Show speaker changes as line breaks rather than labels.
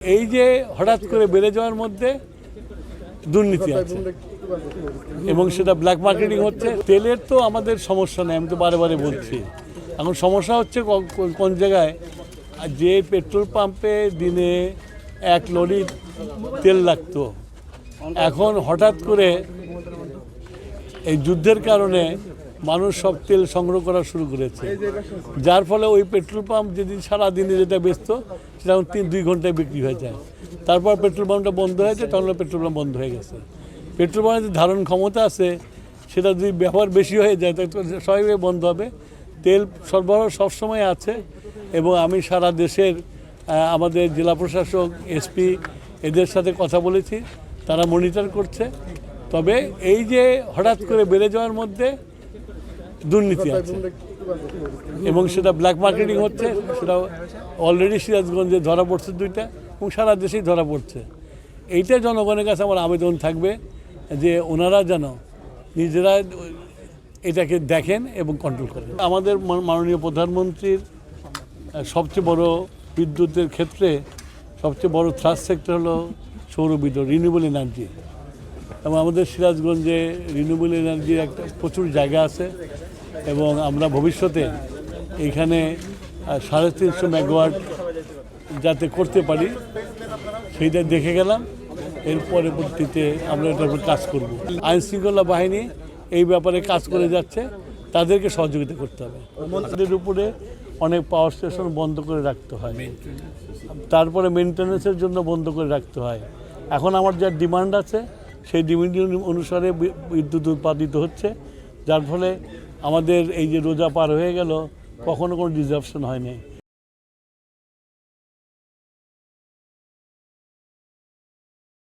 এই যে হঠাৎ করে বেড়ে যাওয়ার মধ্যে দুর্নীতি আছে এবং সেটা ব্ল্যাক মার্কেটিং হচ্ছে। তেলের তো আমাদের সমস্যা নেই, আমি তো বারে বারে বলছি। এখন সমস্যা হচ্ছে কোন জায়গায়, যে পেট্রোল পাম্পে দিনে 1 লরি তেল লাগতো, এখন হঠাৎ করে এই যুদ্ধের কারণে মানুষ সব তেল সংগ্রহ করা শুরু করেছে, যার ফলে ওই পেট্রোল পাম্প যেদিন সারাদিনে যেটা বেচতো সেটা 2 ঘন্টায় বিক্রি হয়ে যায়। তারপর পেট্রোল পাম্পটা বন্ধ হয়েছে, তখন পেট্রোল পাম্প বন্ধ হয়ে গেছে। পেট্রোল পাম্পের যে ধারণ ক্ষমতা আছে সেটা যদি ব্যবহার বেশি হয়ে যায় তাহলে সবাই বন্ধ হবে। তেল সরবরাহ সবসময় আছে এবং আমি সারা দেশের আমাদের জেলা প্রশাসক, এসপি এদের সাথে কথা বলেছি, তারা মনিটর করছে। তবে এই যে হঠাৎ করে বেড়ে যাওয়ার মধ্যে দুর্নীতি আছে এবং সেটা ব্ল্যাক মার্কেটিং হচ্ছে, সেটা অলরেডি সিরাজগঞ্জে ধরা পড়ছে 2টা এবং সারা দেশেই ধরা পড়ছে। এইটা জনগণের কাছে আমার আবেদন থাকবে যে ওনারা যেন নিজেরা এটাকে দেখেন এবং কন্ট্রোল করেন। আমাদের মাননীয় প্রধানমন্ত্রীর সবচেয়ে বড় বিদ্যুতের ক্ষেত্রে সবচেয়ে বড় থ্রাস্ট সেক্টর হলো সৌরবিদ্যুৎ, রিনিউয়েবল এনার্জি। এবং আমাদের সিরাজগঞ্জে রিনিউয়েবল এনার্জির একটা প্রচুর জায়গা আছে এবং আমরা ভবিষ্যতে এখানে 350 মেগাওয়াট যাতে করতে পারি সেইটা দেখে গেলাম। এর পরবর্তীতে আমরা এটার উপর কাজ করব। আইনশৃঙ্খলা বাহিনী এই ব্যাপারে কাজ করে যাচ্ছে, তাদেরকে সহযোগিতা করতে হবে। তাদের উপরে অনেক পাওয়ার স্টেশন বন্ধ করে রাখতে হয়, তারপরে মেনটেন্যান্সের জন্য বন্ধ করে রাখতে হয়। এখন আমার যা ডিমান্ড আছে সেই ডিমান্ড অনুসারে বিদ্যুৎ উৎপাদিত হচ্ছে, যার ফলে আমাদের এই যে রোজা পার হয়ে গেল কখনো কোনো ডিসরাপশন হয়নি।